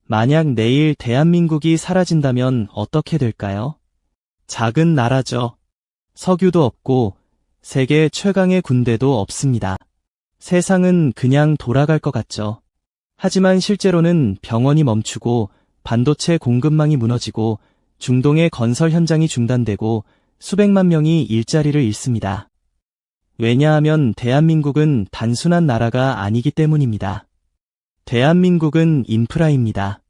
만약 내일 대한민국이 사라진다면 어떻게 될까요? 작은 나라죠. 석유도 없고 세계 최강의 군대도 없습니다. 세상은 그냥 돌아갈 것 같죠. 하지만 실제로는 병원이 멈추고 반도체 공급망이 무너지고 중동의 건설 현장이 중단되고 수백만 명이 일자리를 잃습니다. 왜냐하면 대한민국은 단순한 나라가 아니기 때문입니다. 대한민국은 인프라입니다.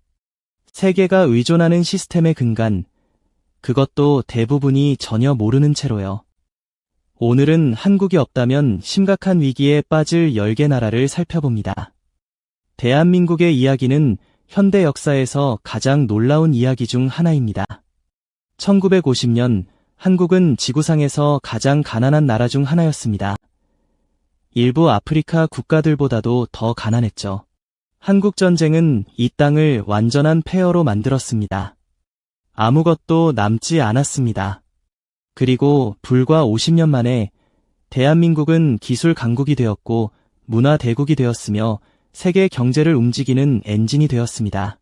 세계가 의존하는 시스템의 근간, 그것도 대부분이 전혀 모르는 채로요. 오늘은 한국이 없다면 심각한 위기에 빠질 10개 나라를 살펴봅니다. 대한민국의 이야기는 현대 역사에서 가장 놀라운 이야기 중 하나입니다. 1950년 한국은 지구상에서 가장 가난한 나라 중 하나였습니다. 일부 아프리카 국가들보다도 더 가난했죠. 한국전쟁은 이 땅을 완전한 폐허로 만들었습니다. 아무것도 남지 않았습니다. 그리고 불과 50년 만에 대한민국은 기술 강국이 되었고 문화 대국이 되었으며 세계 경제를 움직이는 엔진이 되었습니다.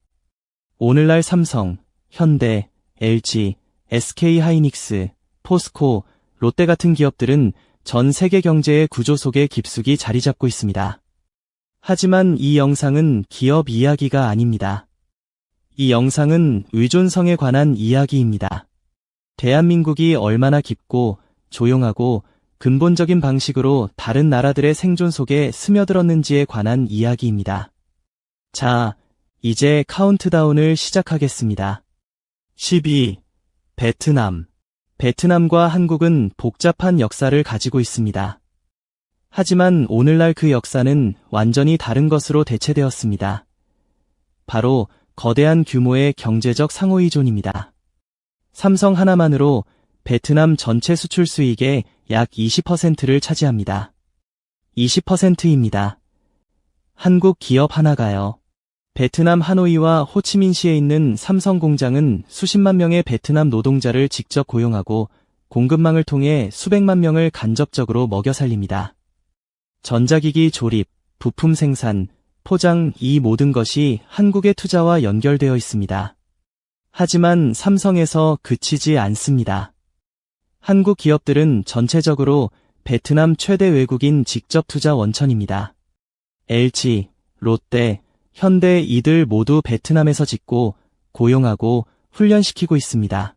오늘날 삼성, 현대, LG, SK하이닉스, 포스코, 롯데 같은 기업들은 전 세계 경제의 구조 속에 깊숙이 자리 잡고 있습니다. 하지만 이 영상은 기업 이야기가 아닙니다. 이 영상은 의존성에 관한 이야기입니다. 대한민국이 얼마나 깊고 조용하고 근본적인 방식으로 다른 나라들의 생존 속에 스며들었는지에 관한 이야기입니다. 자, 이제 카운트다운을 시작하겠습니다. 12. 베트남. 베트남과 한국은 복잡한 역사를 가지고 있습니다. 하지만 오늘날 그 역사는 완전히 다른 것으로 대체되었습니다. 바로 거대한 규모의 경제적 상호의존입니다. 삼성 하나만으로 베트남 전체 수출 수익의 약 20%를 차지합니다. 20%입니다. 한국 기업 하나가요. 베트남 하노이와 호치민시에 있는 삼성 공장은 수십만 명의 베트남 노동자를 직접 고용하고 공급망을 통해 수백만 명을 간접적으로 먹여 살립니다. 전자기기 조립, 부품 생산, 포장 이 모든 것이 한국의 투자와 연결되어 있습니다. 하지만 삼성에서 그치지 않습니다. 한국 기업들은 전체적으로 베트남 최대 외국인 직접 투자 원천입니다. LG, 롯데, 현대 이들 모두 베트남에서 짓고 고용하고 훈련시키고 있습니다.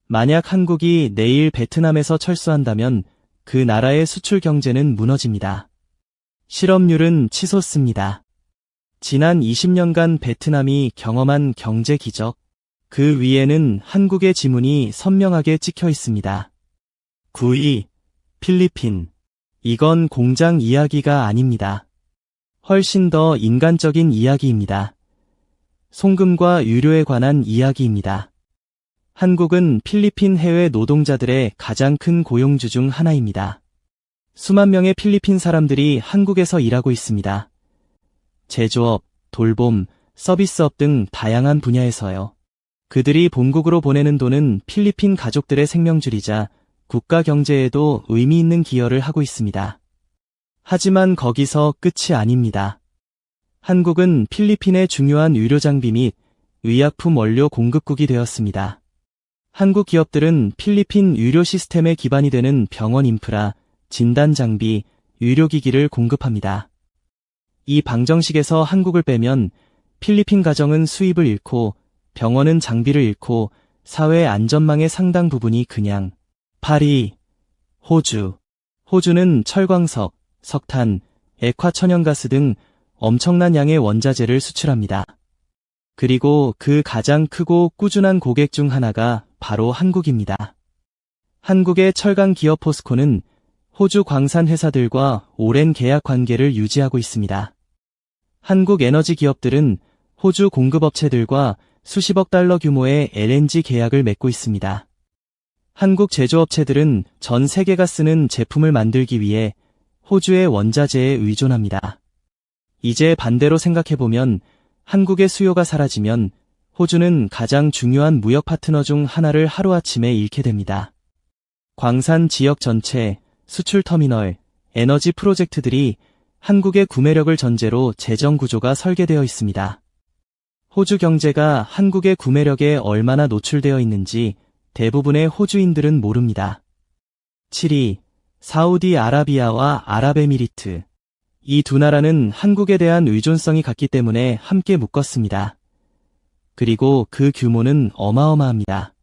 만약 한국이 내일 베트남에서 철수한다면 그 나라의 수출 경제는 무너집니다. 실업률은 치솟습니다. 지난 20년간 베트남이 경험한 경제 기적, 그 위에는 한국의 지문이 선명하게 찍혀 있습니다. 9위, 필리핀. 이건 공장 이야기가 아닙니다. 훨씬 더 인간적인 이야기입니다. 송금과 유료에 관한 이야기입니다. 한국은 필리핀 해외 노동자들의 가장 큰 고용주 중 하나입니다. 수만 명의 필리핀 사람들이 한국에서 일하고 있습니다. 제조업, 돌봄, 서비스업 등 다양한 분야에서요. 그들이 본국으로 보내는 돈은 필리핀 가족들의 생명줄이자 국가 경제에도 의미 있는 기여를 하고 있습니다. 하지만 거기서 끝이 아닙니다. 한국은 필리핀의 중요한 의료장비 및 의약품 원료 공급국이 되었습니다. 한국 기업들은 필리핀 의료 시스템의 기반이 되는 병원 인프라, 진단 장비, 의료기기를 공급합니다. 이 방정식에서 한국을 빼면 필리핀 가정은 수입을 잃고 병원은 장비를 잃고 사회 안전망의 상당 부분이 그냥 파리, 호주. 호주는 철광석, 석탄, 액화천연가스 등 엄청난 양의 원자재를 수출합니다. 그리고 그 가장 크고 꾸준한 고객 중 하나가 바로 한국입니다. 한국의 철강 기업 포스코는 호주 광산 회사들과 오랜 계약 관계를 유지하고 있습니다. 한국 에너지 기업들은 호주 공급업체들과 수십억 달러 규모의 LNG 계약을 맺고 있습니다. 한국 제조업체들은 전 세계가 쓰는 제품을 만들기 위해 호주의 원자재에 의존합니다. 이제 반대로 생각해보면 한국의 수요가 사라지면 호주는 가장 중요한 무역 파트너 중 하나를 하루아침에 잃게 됩니다. 광산 지역 전체, 수출 터미널, 에너지 프로젝트들이 한국의 구매력을 전제로 재정 구조가 설계되어 있습니다. 호주 경제가 한국의 구매력에 얼마나 노출되어 있는지 대부분의 호주인들은 모릅니다. 7위, 사우디아라비아와 아랍에미리트. 이 두 나라는 한국에 대한 의존성이 같기 때문에 함께 묶었습니다. 그리고 그 규모는 어마어마합니다.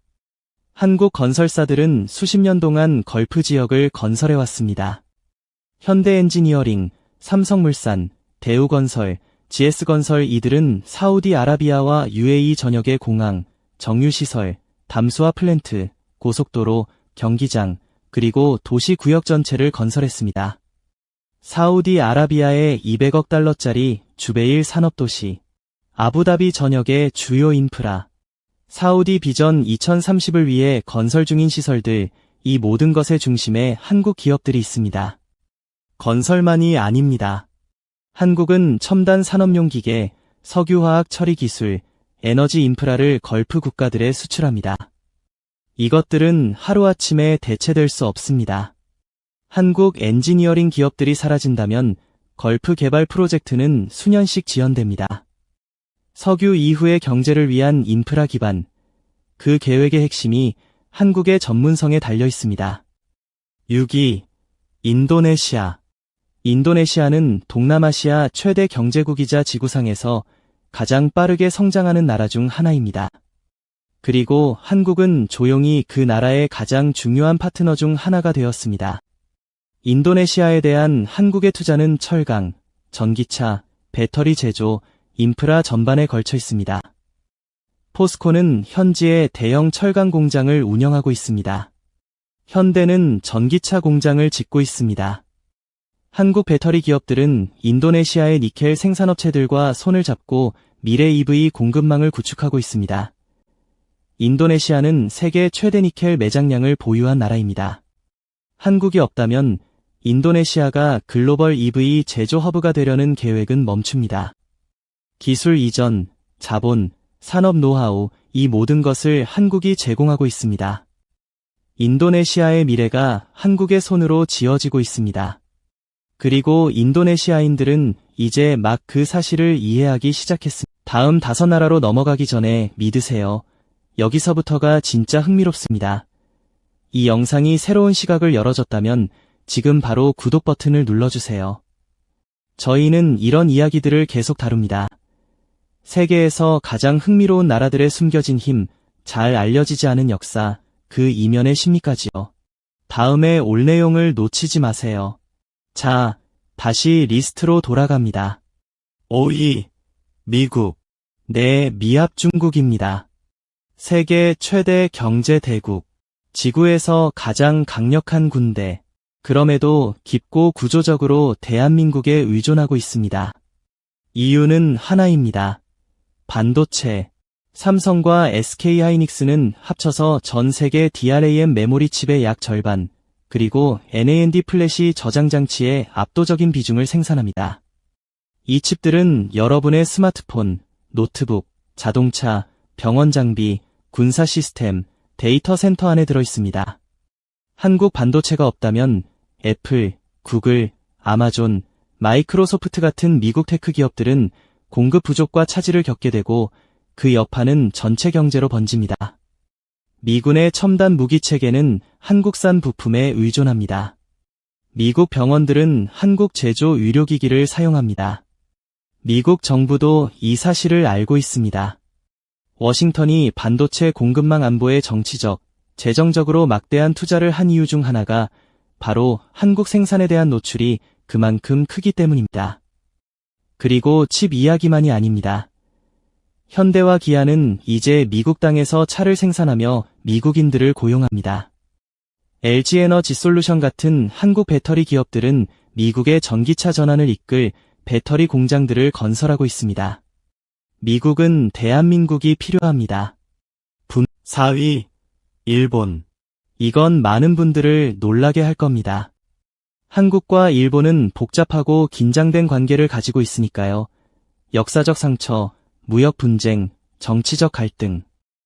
한국 건설사들은 수십 년 동안 걸프 지역을 건설해왔습니다. 현대엔지니어링, 삼성물산, 대우건설, GS건설 이들은 사우디아라비아와 UAE 전역의 공항, 정유시설, 담수화 플랜트, 고속도로, 경기장, 그리고 도시 구역 전체를 건설했습니다. 사우디아라비아의 200억 달러짜리 주베일 산업도시, 아부다비 전역의 주요 인프라, 사우디 비전 2030을 위해 건설 중인 시설들, 이 모든 것의 중심에 한국 기업들이 있습니다. 건설만이 아닙니다. 한국은 첨단 산업용 기계, 석유화학 처리 기술, 에너지 인프라를 걸프 국가들에 수출합니다. 이것들은 하루아침에 대체될 수 없습니다. 한국 엔지니어링 기업들이 사라진다면 걸프 개발 프로젝트는 수년씩 지연됩니다. 석유 이후의 경제를 위한 인프라 기반, 그 계획의 핵심이 한국의 전문성에 달려 있습니다. 6위, 인도네시아. 인도네시아는 동남아시아 최대 경제국이자 지구상에서 가장 빠르게 성장하는 나라 중 하나입니다. 그리고 한국은 조용히 그 나라의 가장 중요한 파트너 중 하나가 되었습니다. 인도네시아에 대한 한국의 투자는 철강, 전기차, 배터리 제조, 인프라 전반에 걸쳐 있습니다. 포스코는 현지에 대형 철강 공장을 운영하고 있습니다. 현대는 전기차 공장을 짓고 있습니다. 한국 배터리 기업들은 인도네시아의 니켈 생산업체들과 손을 잡고 미래 EV 공급망을 구축하고 있습니다. 인도네시아는 세계 최대 니켈 매장량을 보유한 나라입니다. 한국이 없다면 인도네시아가 글로벌 EV 제조 허브가 되려는 계획은 멈춥니다. 기술 이전, 자본, 산업 노하우, 이 모든 것을 한국이 제공하고 있습니다. 인도네시아의 미래가 한국의 손으로 지어지고 있습니다. 그리고 인도네시아인들은 이제 막 그 사실을 이해하기 시작했습니다. 다음 5나라로 넘어가기 전에 믿으세요. 여기서부터가 진짜 흥미롭습니다. 이 영상이 새로운 시각을 열어줬다면 지금 바로 구독 버튼을 눌러주세요. 저희는 이런 이야기들을 계속 다룹니다. 세계에서 가장 흥미로운 나라들의 숨겨진 힘, 잘 알려지지 않은 역사, 그 이면의 심리까지요. 다음에 올 내용을 놓치지 마세요. 자, 다시 리스트로 돌아갑니다. 5위, 미국. 네, 미합 중국입니다. 세계 최대 경제 대국, 지구에서 가장 강력한 군대, 그럼에도 깊고 구조적으로 대한민국에 의존하고 있습니다. 이유는 하나입니다. 반도체. 삼성과 SK하이닉스는 합쳐서 전 세계 DRAM 메모리 칩의 약 절반, 그리고 NAND 플래시 저장 장치의 압도적인 비중을 생산합니다. 이 칩들은 여러분의 스마트폰, 노트북, 자동차, 병원 장비, 군사 시스템, 데이터 센터 안에 들어 있습니다. 한국 반도체가 없다면 애플, 구글, 아마존, 마이크로소프트 같은 미국 테크 기업들은 공급 부족과 차질을 겪게 되고 그 여파는 전체 경제로 번집니다. 미군의 첨단 무기 체계는 한국산 부품에 의존합니다. 미국 병원들은 한국 제조 의료기기를 사용합니다. 미국 정부도 이 사실을 알고 있습니다. 워싱턴이 반도체 공급망 안보에 정치적, 재정적으로 막대한 투자를 한 이유 중 하나가 바로 한국 생산에 대한 노출이 그만큼 크기 때문입니다. 그리고 칩 이야기만이 아닙니다. 현대와 기아는 이제 미국 땅에서 차를 생산하며 미국인들을 고용합니다. LG에너지솔루션 같은 한국 배터리 기업들은 미국의 전기차 전환을 이끌 배터리 공장들을 건설하고 있습니다. 미국은 대한민국이 필요합니다. 4위, 일본. 이건 많은 분들을 놀라게 할 겁니다. 한국과 일본은 복잡하고 긴장된 관계를 가지고 있으니까요. 역사적 상처, 무역 분쟁, 정치적 갈등.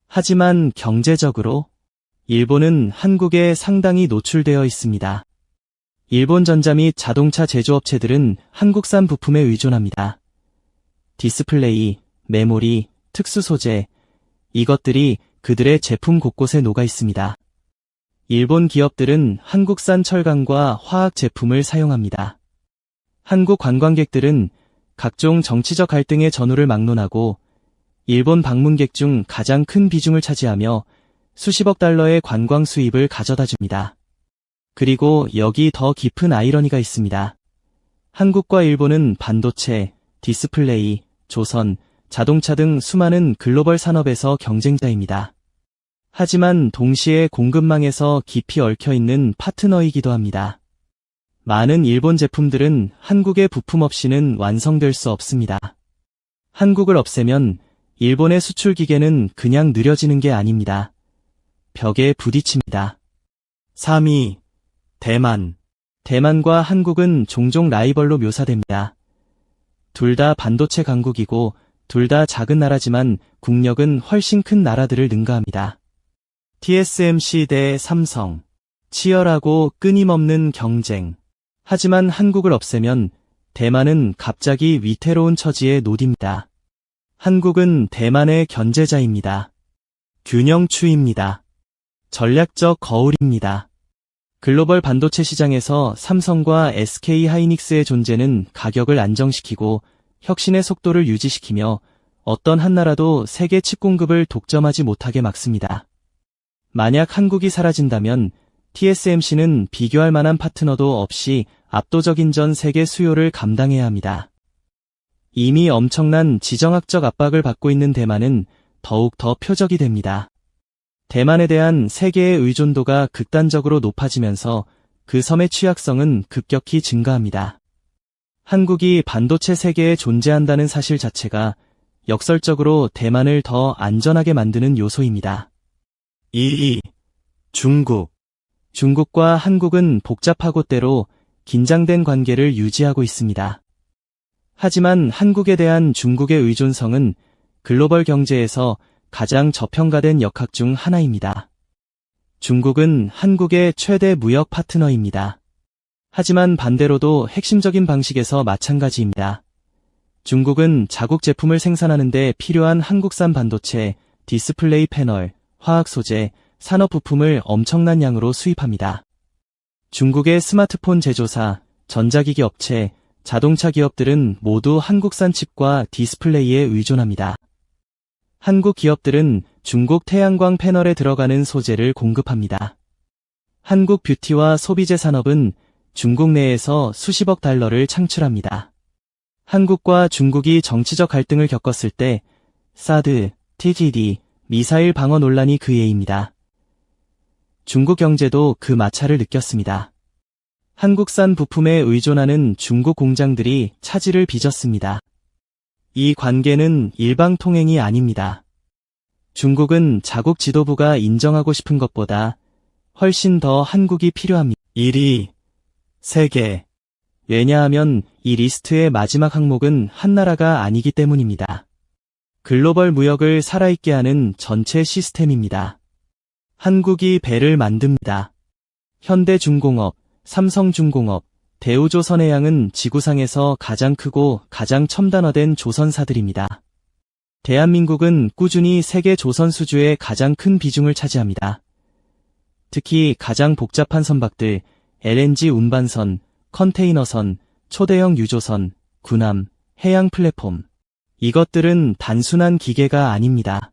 하지만 경제적으로 일본은 한국에 상당히 노출되어 있습니다. 일본 전자 및 자동차 제조업체들은 한국산 부품에 의존합니다. 디스플레이, 메모리, 특수 소재, 이것들이 그들의 제품 곳곳에 녹아 있습니다. 일본 기업들은 한국산 철강과 화학 제품을 사용합니다. 한국 관광객들은 각종 정치적 갈등의 전후를 막론하고 일본 방문객 중 가장 큰 비중을 차지하며 수십억 달러의 관광 수입을 가져다 줍니다. 그리고 여기 더 깊은 아이러니가 있습니다. 한국과 일본은 반도체, 디스플레이, 조선, 자동차 등 수많은 글로벌 산업에서 경쟁자입니다. 하지만 동시에 공급망에서 깊이 얽혀있는 파트너이기도 합니다. 많은 일본 제품들은 한국의 부품 없이는 완성될 수 없습니다. 한국을 없애면 일본의 수출 기계는 그냥 느려지는 게 아닙니다. 벽에 부딪힙니다. 3위, 대만. 대만과 한국은 종종 라이벌로 묘사됩니다. 둘 다 반도체 강국이고 둘 다 작은 나라지만 국력은 훨씬 큰 나라들을 능가합니다. TSMC 대 삼성. 치열하고 끊임없는 경쟁. 하지만 한국을 없애면 대만은 갑자기 위태로운 처지에 놓입니다. 한국은 대만의 견제자입니다. 균형추입니다. 전략적 거울입니다. 글로벌 반도체 시장에서 삼성과 SK 하이닉스의 존재는 가격을 안정시키고 혁신의 속도를 유지시키며 어떤 한 나라도 세계 칩 공급을 독점하지 못하게 막습니다. 만약 한국이 사라진다면 TSMC는 비교할 만한 파트너도 없이 압도적인 전 세계 수요를 감당해야 합니다. 이미 엄청난 지정학적 압박을 받고 있는 대만은 더욱 더 표적이 됩니다. 대만에 대한 세계의 의존도가 극단적으로 높아지면서 그 섬의 취약성은 급격히 증가합니다. 한국이 반도체 세계에 존재한다는 사실 자체가 역설적으로 대만을 더 안전하게 만드는 요소입니다. 2위, 중국. 중국과 한국은 복잡하고 때로 긴장된 관계를 유지하고 있습니다. 하지만 한국에 대한 중국의 의존성은 글로벌 경제에서 가장 저평가된 역학 중 하나입니다. 중국은 한국의 최대 무역 파트너입니다. 하지만 반대로도 핵심적인 방식에서 마찬가지입니다. 중국은 자국 제품을 생산하는 데 필요한 한국산 반도체, 디스플레이 패널, 화학 소재, 산업 부품을 엄청난 양으로 수입합니다. 중국의 스마트폰 제조사, 전자기기 업체, 자동차 기업들은 모두 한국산 칩과 디스플레이에 의존합니다. 한국 기업들은 중국 태양광 패널에 들어가는 소재를 공급합니다. 한국 뷰티와 소비재 산업은 중국 내에서 수십억 달러를 창출합니다. 한국과 중국이 정치적 갈등을 겪었을 때 사드, TTD, 미사일 방어 논란이 그 예입니다. 중국 경제도 그 마찰을 느꼈습니다. 한국산 부품에 의존하는 중국 공장들이 차질을 빚었습니다. 이 관계는 일방통행이 아닙니다. 중국은 자국 지도부가 인정하고 싶은 것보다 훨씬 더 한국이 필요합니다. 1위, 세계. 왜냐하면 이 리스트의 마지막 항목은 한 나라가 아니기 때문입니다. 글로벌 무역을 살아있게 하는 전체 시스템입니다. 한국이 배를 만듭니다. 현대중공업, 삼성중공업, 대우조선해양은 지구상에서 가장 크고 가장 첨단화된 조선사들입니다. 대한민국은 꾸준히 세계 조선 수주의 가장 큰 비중을 차지합니다. 특히 가장 복잡한 선박들, LNG 운반선, 컨테이너선, 초대형 유조선, 군함, 해양 플랫폼. 이것들은 단순한 기계가 아닙니다.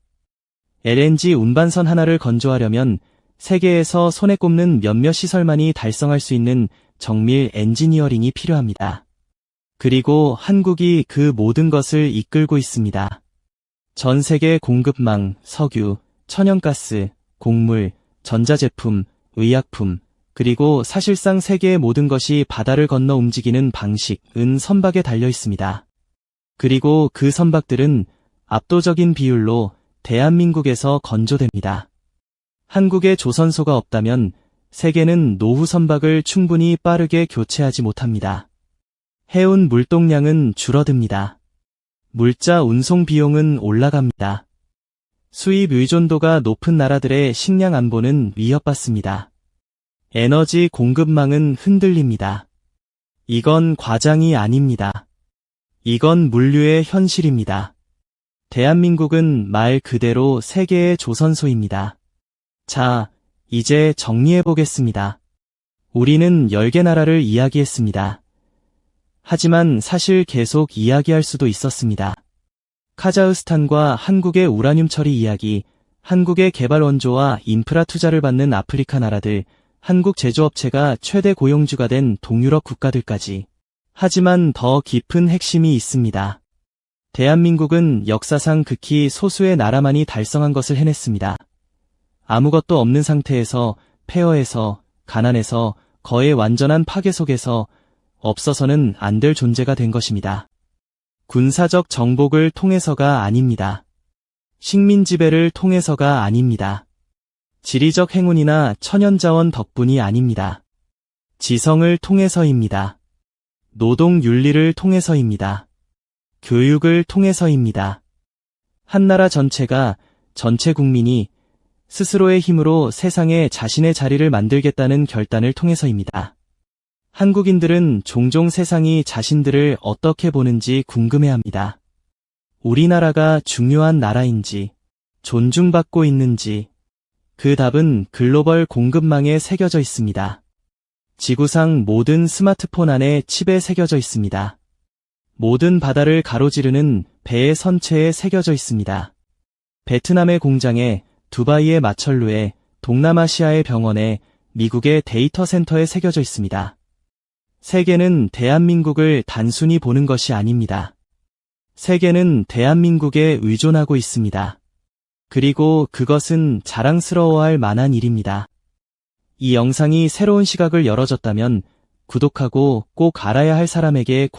LNG 운반선 하나를 건조하려면 세계에서 손에 꼽는 몇몇 시설만이 달성할 수 있는 정밀 엔지니어링이 필요합니다. 그리고 한국이 그 모든 것을 이끌고 있습니다. 전 세계 공급망, 석유, 천연가스, 곡물, 전자제품, 의약품, 그리고 사실상 세계의 모든 것이 바다를 건너 움직이는 방식은 선박에 달려 있습니다. 그리고 그 선박들은 압도적인 비율로 대한민국에서 건조됩니다. 한국에 조선소가 없다면 세계는 노후 선박을 충분히 빠르게 교체하지 못합니다. 해운 물동량은 줄어듭니다. 물자 운송 비용은 올라갑니다. 수입 의존도가 높은 나라들의 식량 안보는 위협받습니다. 에너지 공급망은 흔들립니다. 이건 과장이 아닙니다. 이건 물류의 현실입니다. 대한민국은 말 그대로 세계의 조선소입니다. 자, 이제 정리해보겠습니다. 우리는 10개 나라를 이야기했습니다. 하지만 사실 계속 이야기할 수도 있었습니다. 카자흐스탄과 한국의 우라늄 처리 이야기, 한국의 개발 원조와 인프라 투자를 받는 아프리카 나라들, 한국 제조업체가 최대 고용주가 된 동유럽 국가들까지. 하지만 더 깊은 핵심이 있습니다. 대한민국은 역사상 극히 소수의 나라만이 달성한 것을 해냈습니다. 아무것도 없는 상태에서, 폐허해서, 가난해서, 거의 완전한 파괴 속에서 없어서는 안 될 존재가 된 것입니다. 군사적 정복을 통해서가 아닙니다. 식민 지배를 통해서가 아닙니다. 지리적 행운이나 천연자원 덕분이 아닙니다. 지성을 통해서입니다. 노동 윤리를 통해서입니다. 교육을 통해서입니다. 한 나라 전체가, 전체 국민이 스스로의 힘으로 세상에 자신의 자리를 만들겠다는 결단을 통해서입니다. 한국인들은 종종 세상이 자신들을 어떻게 보는지 궁금해합니다. 우리나라가 중요한 나라인지, 존중받고 있는지, 그 답은 글로벌 공급망에 새겨져 있습니다. 지구상 모든 스마트폰 안에 칩에 새겨져 있습니다. 모든 바다를 가로지르는 배의 선체에 새겨져 있습니다. 베트남의 공장에, 두바이의 마천루에, 동남아시아의 병원에, 미국의 데이터 센터에 새겨져 있습니다. 세계는 대한민국을 단순히 보는 것이 아닙니다. 세계는 대한민국에 의존하고 있습니다. 그리고 그것은 자랑스러워할 만한 일입니다. 이 영상이 새로운 시각을 열어줬다면 구독하고 꼭 알아야 할 사람에게